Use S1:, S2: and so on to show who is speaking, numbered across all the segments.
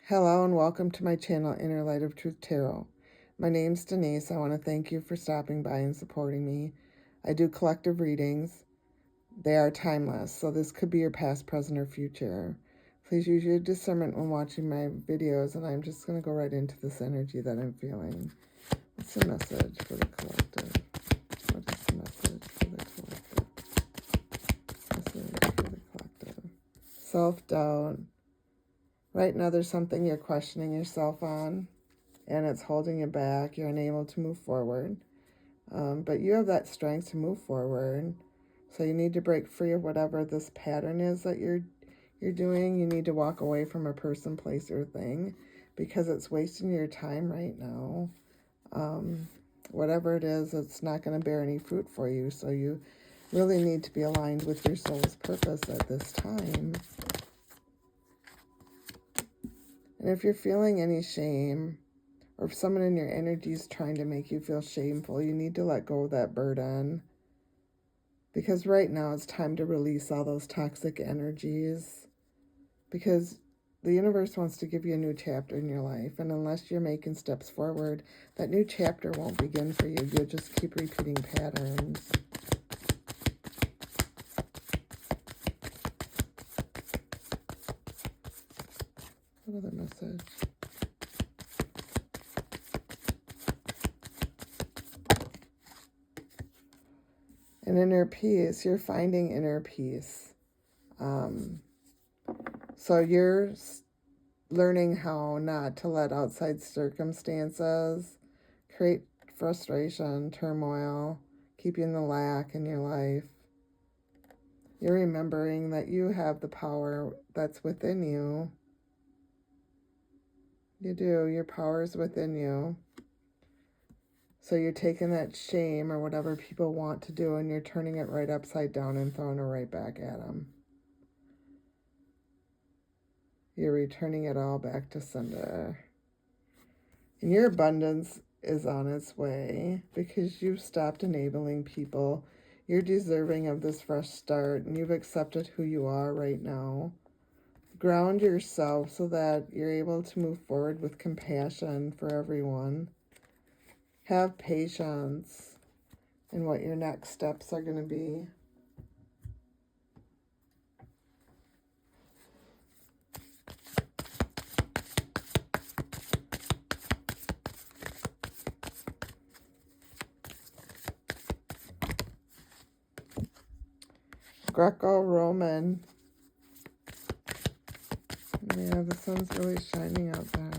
S1: Hello and welcome to my channel, Inner Light of Truth Tarot. My name's Denise. I want to thank you for stopping by and supporting me. I do collective readings. They are timeless, so this could be your past, present, or future. Please use your discernment when watching my videos, and I'm just going to go right into this energy that I'm feeling. What's the message for the collective? What is the message for the collective? Message for the collective. Self-doubt. Right now, there's something you're questioning yourself on, and it's holding you back. You're unable to move forward. But you have that strength to move forward. So you need to break free of whatever this pattern is that you're doing. You need to walk away from a person, place, or thing because it's wasting your time right now. Whatever it is, it's not going to bear any fruit for you. So you really need to be aligned with your soul's purpose at this time. And if you're feeling any shame, or if someone in your energy is trying to make you feel shameful, you need to let go of that burden. Because right now it's time to release all those toxic energies. Because the universe wants to give you a new chapter in your life. And unless you're making steps forward, that new chapter won't begin for you. You'll just keep repeating patterns. What other message? And inner peace. You're finding inner peace. So you're learning how not to let outside circumstances create frustration, turmoil, keep you in the lack in your life. You're remembering that you have the power that's within you. You do. Your power is within you. So you're taking that shame or whatever people want to do and you're turning it right upside down and throwing it right back at them. You're returning it all back to sender. And your abundance is on its way because you've stopped enabling people. You're deserving of this fresh start and you've accepted who you are right now. Ground yourself so that you're able to move forward with compassion for everyone. Have patience in what your next steps are going to be. Greco-Roman. Yeah, the sun's really shining out there.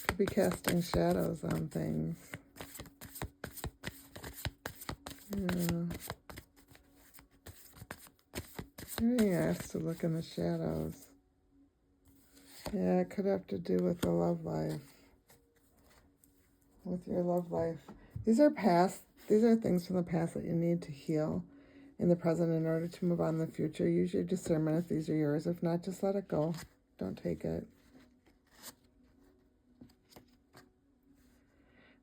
S1: Could be casting shadows on things. Yeah. You're being asked to look in the shadows. Yeah, it could have to do with the love life. With your love life. These are things from the past that you need to heal in the present in order to move on in the future. Use your discernment if these are yours. If not, just let it go. Don't take it.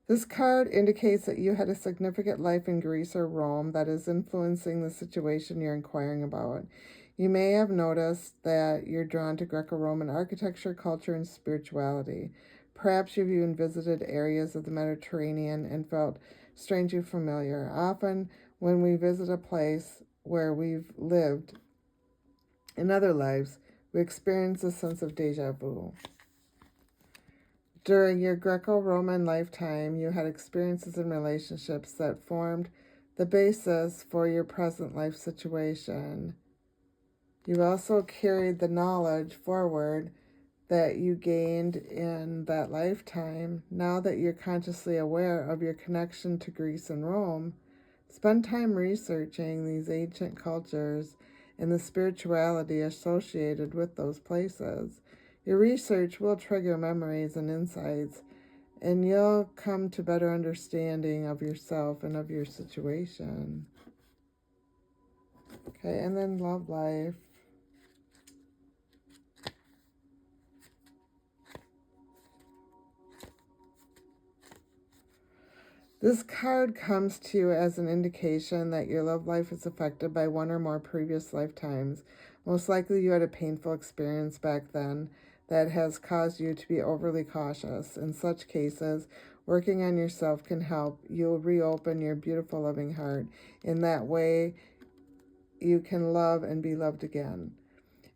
S1: This card indicates that you had a significant life in Greece or Rome that is influencing the situation you're inquiring about. You may have noticed that you're drawn to Greco-Roman architecture, culture, and spirituality. Perhaps you've even visited areas of the Mediterranean and felt strangely familiar. Often, when we visit a place where we've lived in other lives, we experience a sense of deja vu. During your Greco-Roman lifetime, you had experiences and relationships that formed the basis for your present life situation. You also carried the knowledge forward that you gained in that lifetime. Now that you're consciously aware of your connection to Greece and Rome, spend time researching these ancient cultures and the spirituality associated with those places. Your research will trigger memories and insights, and you'll come to better understanding of yourself and of your situation. Okay, and then love life. This card comes to you as an indication that your love life is affected by one or more previous lifetimes. Most likely you had a painful experience back then that has caused you to be overly cautious. In such cases, working on yourself can help you reopen your beautiful, loving heart. In that way, you can love and be loved again.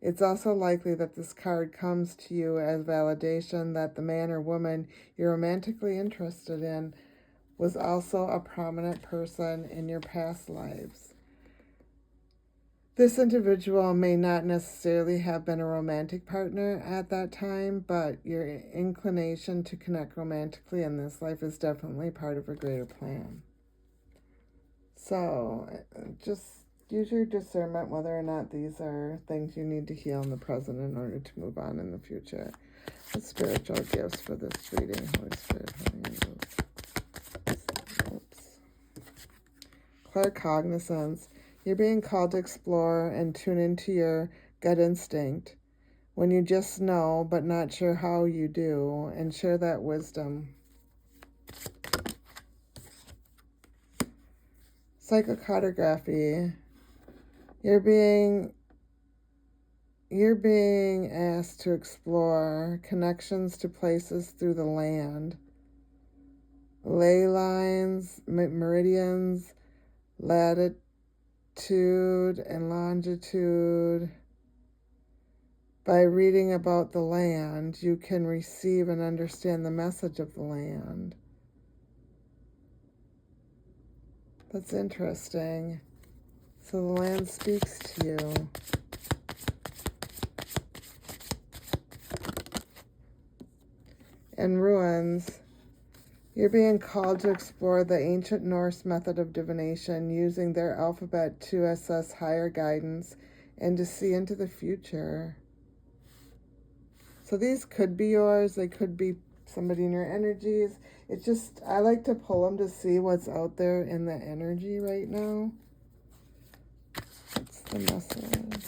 S1: It's also likely that this card comes to you as validation that the man or woman you're romantically interested in was also a prominent person in your past lives. This individual may not necessarily have been a romantic partner at that time, but your inclination to connect romantically in this life is definitely part of a greater plan. So just use your discernment whether or not these are things you need to heal in the present in order to move on in the future. The spiritual gifts for this reading, Holy Spirit, claircognizance. You're being called to explore and tune into your gut instinct when you just know but not sure how you do, and share that wisdom. Psychocartography. You're being asked to explore connections to places through the land, ley lines, meridians, latitude and longitude. By reading about the land, you can receive and understand the message of the land. That's interesting. So the land speaks to you. And ruins. You're being called to explore the ancient Norse method of divination, using their alphabet to assess higher guidance and to see into the future. So these could be yours. They could be somebody in your energies. It's just, I like to pull them to see what's out there in the energy right now. What's the message?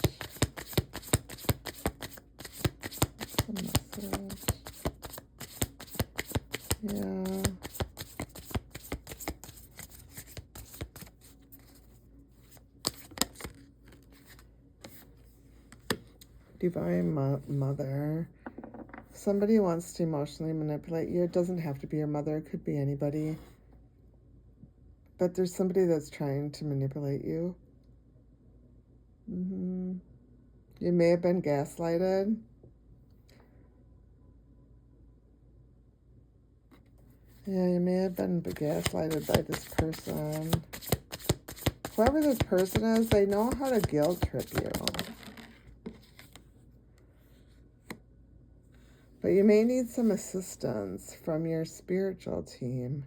S1: Yeah. Divine Mother. Somebody wants to emotionally manipulate you. It doesn't have to be your mother. It could be anybody. But there's somebody that's trying to manipulate you. You may have been gaslighted. Yeah, you may have been gaslighted by this person. Whoever this person is, they know how to guilt trip you. But you may need some assistance from your spiritual team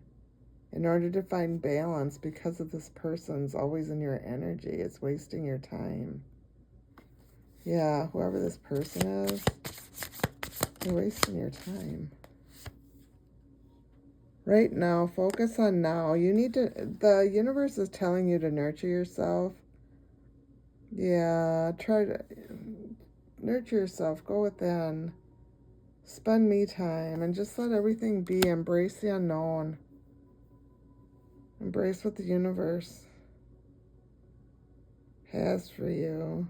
S1: in order to find balance, because of this person's always in your energy. It's wasting your time. Yeah, whoever this person is, you're wasting your time. Right now, focus on now. You need to, the universe is telling you to nurture yourself. Yeah, try to nurture yourself. Go within. Spend me time and just let everything be. Embrace the unknown. Embrace what the universe has for you.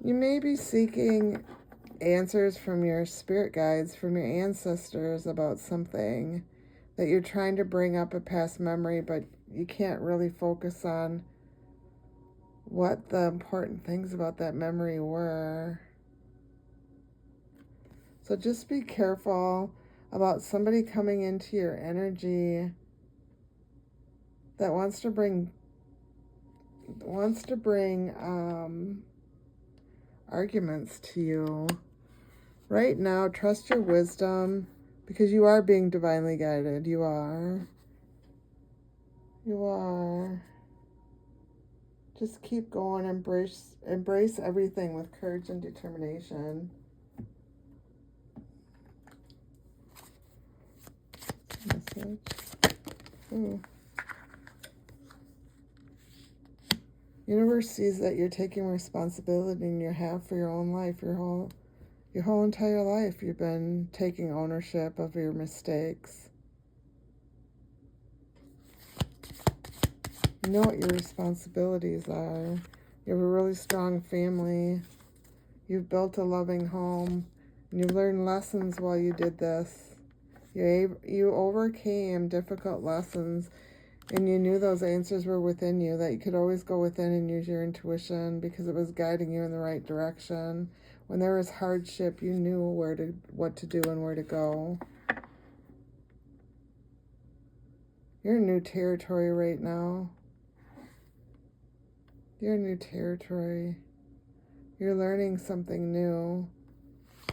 S1: You may be seeking answers from your spirit guides, from your ancestors about something that you're trying to bring up a past memory, but you can't really focus on what the important things about that memory were. So just be careful about somebody coming into your energy that wants to bring arguments to you. Right now, trust your wisdom, because you are being divinely guided. You are. Just keep going. Embrace everything with courage and determination. Message. Ooh. Universe sees that you're taking responsibility and you have for your own life, your whole entire life. You've been taking ownership of your mistakes. You know what your responsibilities are. You have a really strong family. You've built a loving home, and you've learned lessons while you did this. You overcame difficult lessons, and you knew those answers were within you, that you could always go within and use your intuition because it was guiding you in the right direction. When there was hardship, you knew what to do and where to go. You're in new territory right now. You're in new territory. You're learning something new.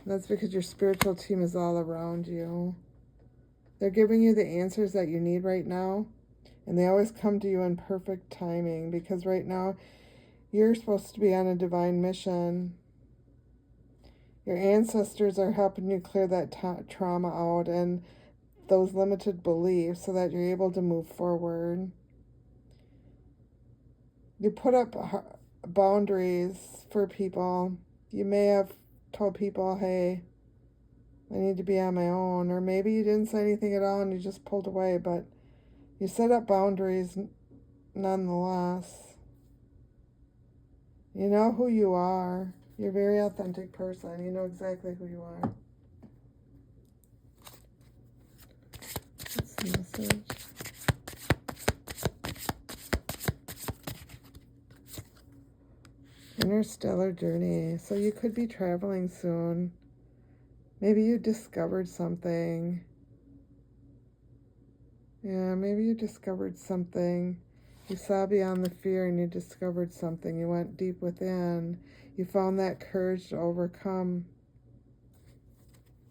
S1: That's because your spiritual team is all around you. They're giving you the answers that you need right now, and they always come to you in perfect timing, because right now you're supposed to be on a divine mission. Your ancestors are helping you clear that trauma out and those limited beliefs so that you're able to move forward. You put up boundaries for people. You may have told people, hey, I need to be on my own, or maybe you didn't say anything at all and you just pulled away, but you set up boundaries nonetheless. You know who you are. You're a very authentic person. You know exactly who you are. What's the message? Interstellar journey. So you could be traveling soon. Maybe you discovered something. Yeah, maybe you discovered something. You saw beyond the fear and you discovered something. You went deep within. You found that courage to overcome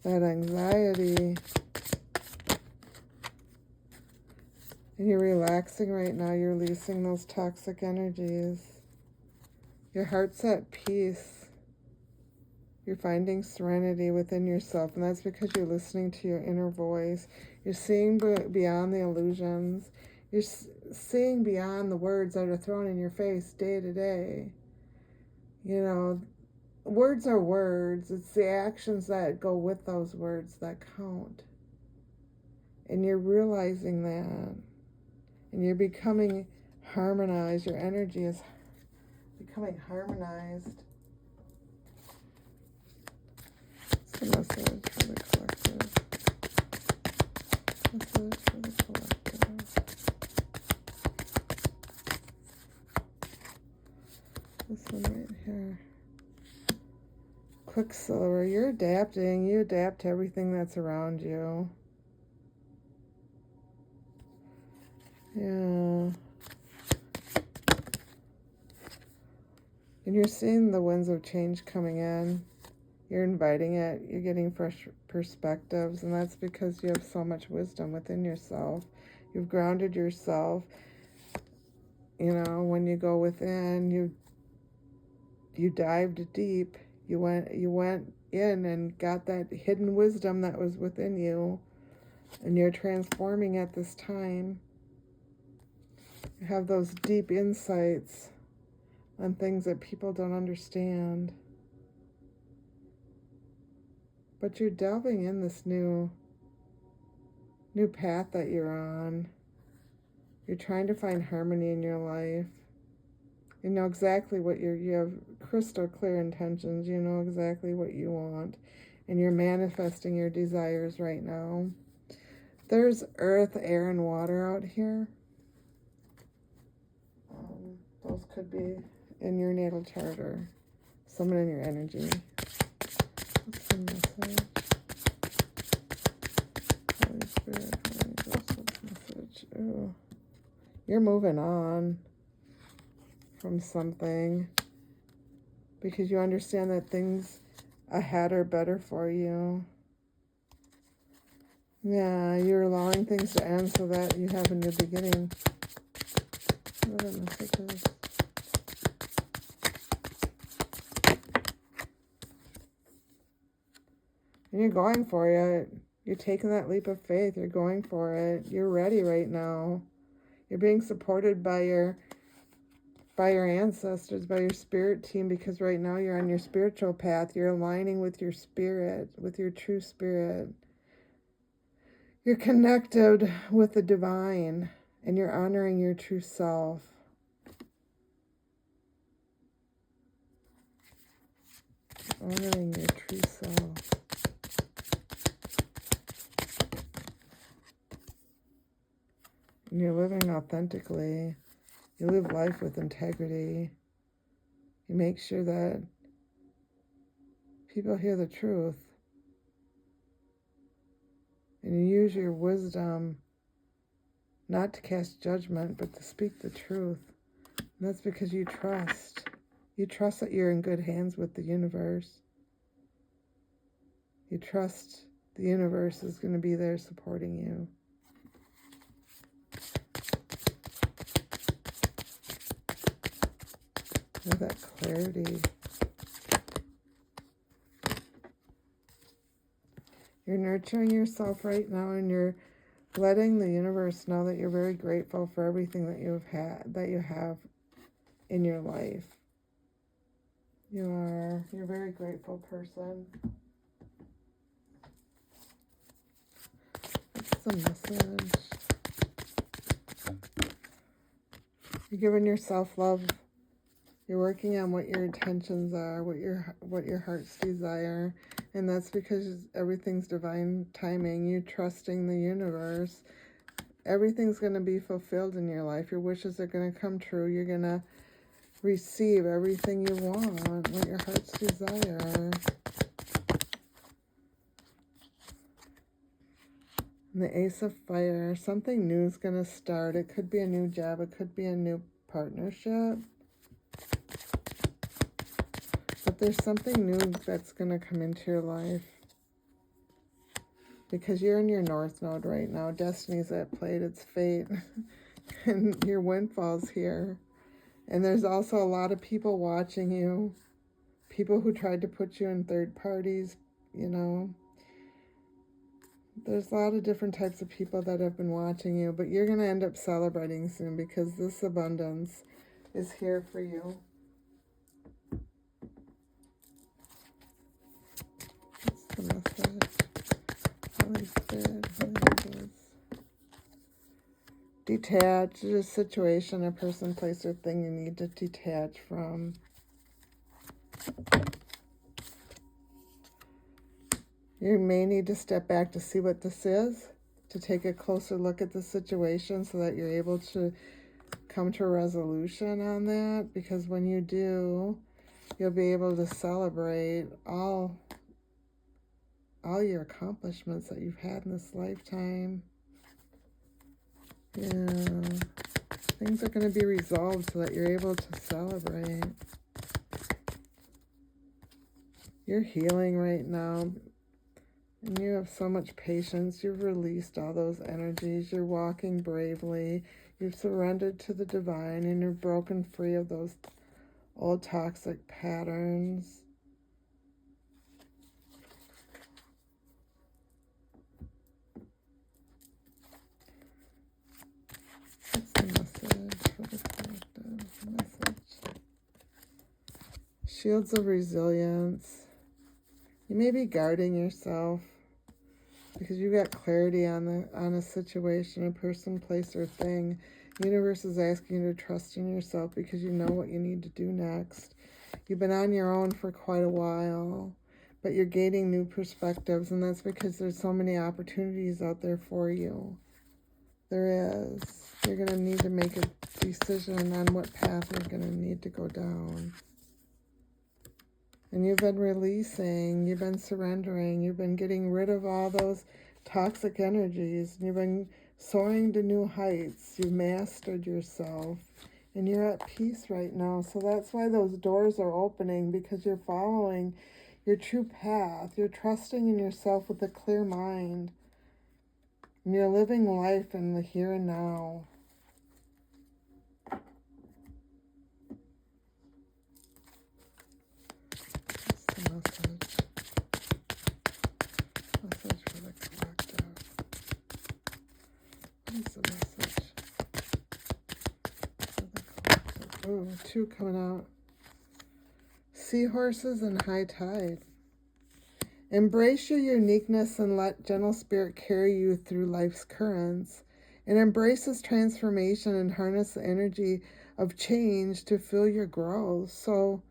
S1: that anxiety. And you're relaxing right now. You're releasing those toxic energies. Your heart's at peace. You're finding serenity within yourself, and that's because you're listening to your inner voice. You're seeing beyond the illusions. You're seeing beyond the words that are thrown in your face day to day. You know, words are words. It's the actions that go with those words that count. And you're realizing that. And you're becoming harmonized. Your energy is becoming harmonized. What's the message for the collective? Message for the collective. This one right here. Quicksilver, you're adapting. You adapt to everything that's around you. Yeah. And you're seeing the winds of change coming in. You're inviting it. You're getting fresh perspectives. And that's because you have so much wisdom within yourself. You've grounded yourself. You know, when you go within, you dived deep. You went in and got that hidden wisdom that was within you. And you're transforming at this time. You have those deep insights on things that people don't understand. But you're delving in this new path that you're on. You're trying to find harmony in your life. You know exactly what you have crystal clear intentions. You know exactly what you want. And you're manifesting your desires right now. There's earth, air, and water out here. Those could be in your natal chart or someone in your energy. What's the message? Holy Spirit, Holy Ghost, what's the message? Ooh. You're moving on from something because you understand that things ahead are better for you. Yeah, you're allowing things to end so that you have a new beginning. What are the messages? And you're going for it. You're taking that leap of faith. You're going for it. You're ready right now. You're being supported by your ancestors, by your spirit team, because right now you're on your spiritual path. You're aligning with your spirit, with your true spirit. You're connected with the divine, and you're honoring your true self. Honoring your true self. And you're living authentically. You live life with integrity. You make sure that people hear the truth. And you use your wisdom not to cast judgment, but to speak the truth. And that's because you trust. You trust that you're in good hands with the universe. You trust the universe is going to be there supporting you. With that clarity. You're nurturing yourself right now, and you're letting the universe know that you're very grateful for everything that you have in your life. You're a very grateful person. What's the message? You're giving yourself love. You're working on what your intentions are, what your heart's desire, and that's because everything's divine timing. You trusting the universe. Everything's going to be fulfilled in your life. Your wishes are going to come true. You're going to receive everything you want, what your heart's desire. And the Ace of Fire, something new is going to start. It could be a new job. It could be a new partnership. But there's something new that's going to come into your life. Because you're in your North Node right now. Destiny's at play. It's fate. And your windfall's here. And there's also a lot of people watching you. People who tried to put you in third parties, you know. There's a lot of different types of people that have been watching you. But you're going to end up celebrating soon because this abundance is here for you. What's the message? Holy Spirit, Holy Ghost. Detach. There's a situation, a person, place, or thing you need to detach from. You may need to step back to see what this is, to take a closer look at the situation so that you're able to come to a resolution on that. Because when you do, you'll be able to celebrate all your accomplishments that you've had in this lifetime. Yeah. Things are going to be resolved so that you're able to celebrate. You're healing right now. And you have so much patience. You've released all those energies. You're walking bravely. You've surrendered to the divine. And you're broken free of those old toxic patterns. What's the message for the collective? Message. Shields of resilience. You may be guarding yourself because you got clarity on a situation, a person, place, or thing. The universe is asking you to trust in yourself because you know what you need to do next. You've been on your own for quite a while, but you're gaining new perspectives, and that's because there's so many opportunities out there for you. There is. You're going to need to make a decision on what path you're going to need to go down. And you've been releasing, you've been surrendering, you've been getting rid of all those toxic energies. And you've been soaring to new heights. You've mastered yourself. And you're at peace right now. So that's why those doors are opening, because you're following your true path. You're trusting in yourself with a clear mind. And you're living life in the here and now. Message for the collective. What is the message for the collective? Oh, two coming out. Seahorses and high tide. Embrace your uniqueness and let gentle spirit carry you through life's currents. And embrace this transformation and harness the energy of change to fuel your growth. So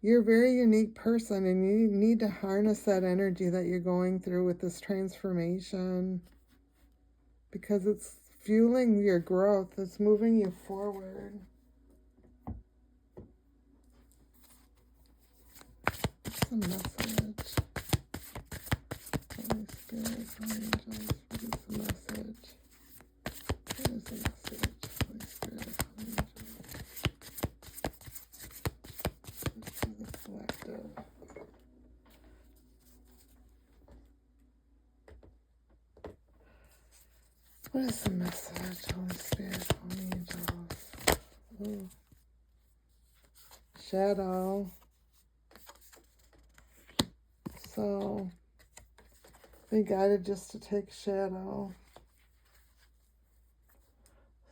S1: You're a very unique person, and you need to harness that energy that you're going through with this transformation, because it's fueling your growth. It's moving you forward. What's the message? Holy Spirit, Holy Angels, what is the message? What is the message? Holy Spirit, Holy Angels. This is the collective. What is the message? Holy Spirit, Holy Angels. Ooh. Shadow. So, they guided just to take shadow.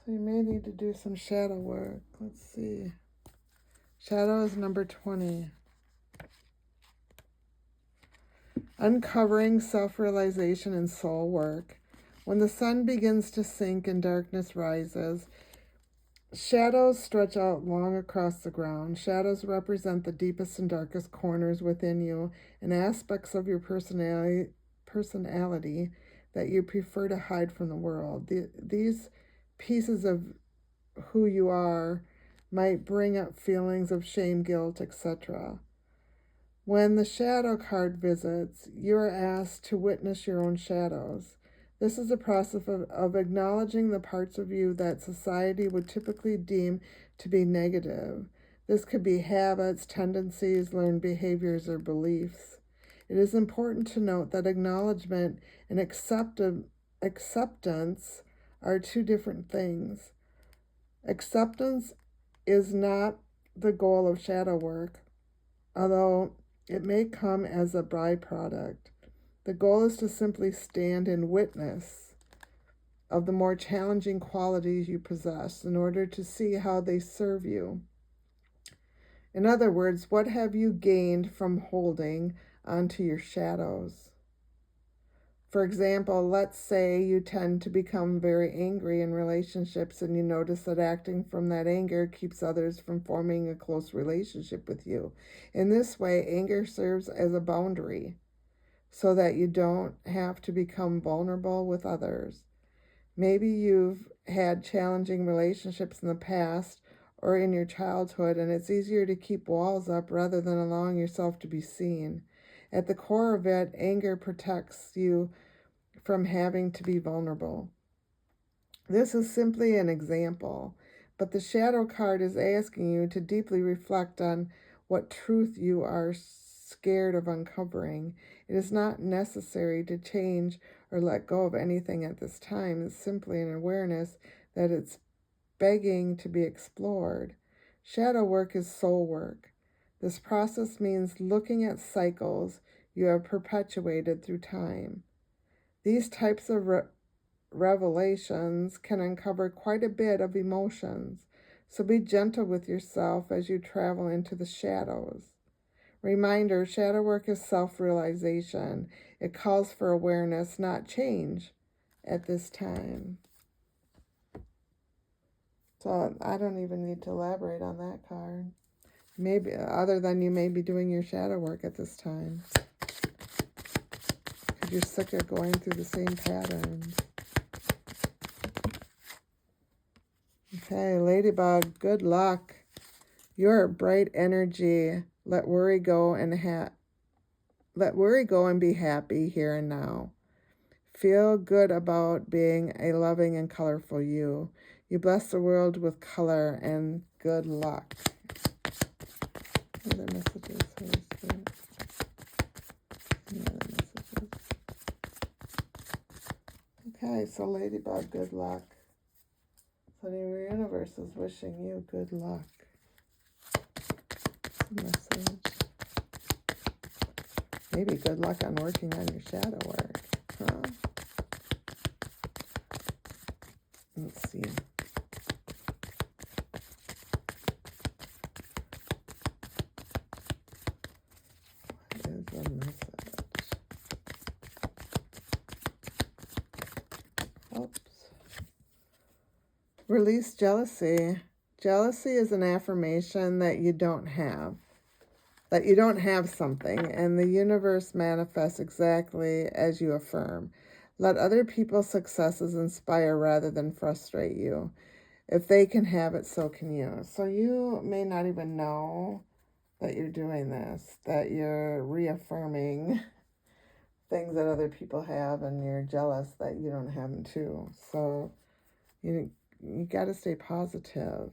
S1: So you may need to do some shadow work. Let's see. Shadow is number 20. Uncovering self-realization and soul work. When the sun begins to sink and darkness rises, shadows stretch out long across the ground. Shadows represent the deepest and darkest corners within you and aspects of your personality that you prefer to hide from the world. These pieces of who you are might bring up feelings of shame, guilt, etc. When the shadow card visits, you are asked to witness your own shadows. This is a process of acknowledging the parts of you that society would typically deem to be negative. This could be habits, tendencies, learned behaviors, or beliefs. It is important to note that acknowledgement and acceptance are two different things. Acceptance is not the goal of shadow work, although it may come as a byproduct. The goal is to simply stand in witness of the more challenging qualities you possess in order to see how they serve you. In other words, what have you gained from holding onto your shadows? For example, let's say you tend to become very angry in relationships, and you notice that acting from that anger keeps others from forming a close relationship with you. In this way, anger serves as a boundary so that you don't have to become vulnerable with others. Maybe you've had challenging relationships in the past or in your childhood, and it's easier to keep walls up rather than allowing yourself to be seen. At the core of it, anger protects you from having to be vulnerable. This is simply an example, but the shadow card is asking you to deeply reflect on what truth you are scared of uncovering. It is not necessary to change or let go of anything at this time. It's simply an awareness that it's begging to be explored. Shadow work is soul work. This process means looking at cycles you have perpetuated through time. These types of revelations can uncover quite a bit of emotions, so be gentle with yourself as you travel into the shadows. Reminder, shadow work is self-realization. It calls for awareness, not change at this time. So I don't even need to elaborate on that card. Maybe, other than you may be doing your shadow work at this time. Because you're sick of going through the same patterns. Okay, Ladybug, good luck. You're a bright energy. Let worry go and be happy here and now. Feel good about being a loving and colorful you. You bless the world with color, and good luck. Other messages, Holy Spirit. Any other messages? Okay, so Ladybug, good luck. So the universe is wishing you good luck. Message. Maybe good luck on working on your shadow work. Huh? Let's see. What is the message? Oops. Release jealousy. Jealousy is an affirmation that you don't have. that you don't have something, and the universe manifests exactly as you affirm. Let other people's successes inspire rather than frustrate you. If they can have it, so can you. So you may not even know that you're doing this, that you're reaffirming things that other people have, and you're jealous that you don't have them too. So you got to stay positive.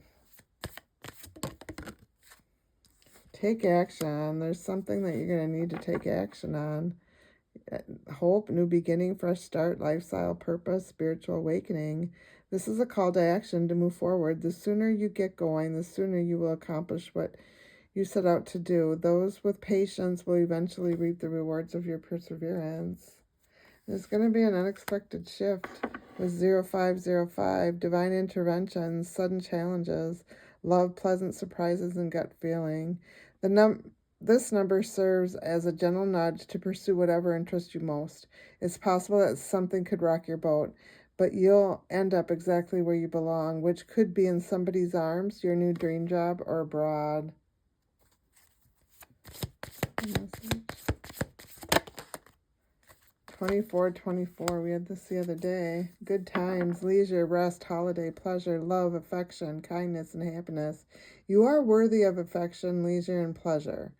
S1: Take action. There's something that you're going to need to take action on. Hope, new beginning, fresh start, lifestyle, purpose, spiritual awakening. This is a call to action to move forward. The sooner you get going, the sooner you will accomplish what you set out to do. Those with patience will eventually reap the rewards of your perseverance. There's going to be an unexpected shift with 0505, divine interventions, sudden challenges, love, pleasant surprises, and gut feeling. This number serves as a gentle nudge to pursue whatever interests you most. It's possible that something could rock your boat, but you'll end up exactly where you belong, which could be in somebody's arms, your new dream job, or abroad. 2424, we had this the other day. Good times, leisure, rest, holiday, pleasure, love, affection, kindness, and happiness. You are worthy of affection, leisure, and pleasure.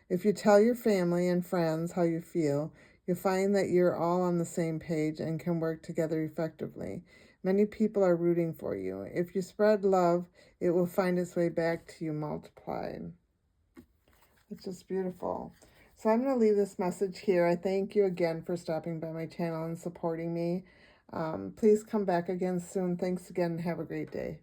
S1: If you tell your family and friends how you feel, you'll find that you're all on the same page and can work together effectively. Many people are rooting for you. If you spread love, it will find its way back to you multiplied. It's just beautiful. So I'm going to leave this message here. I thank you again for stopping by my channel and supporting me. Please come back again soon. Thanks again and have a great day.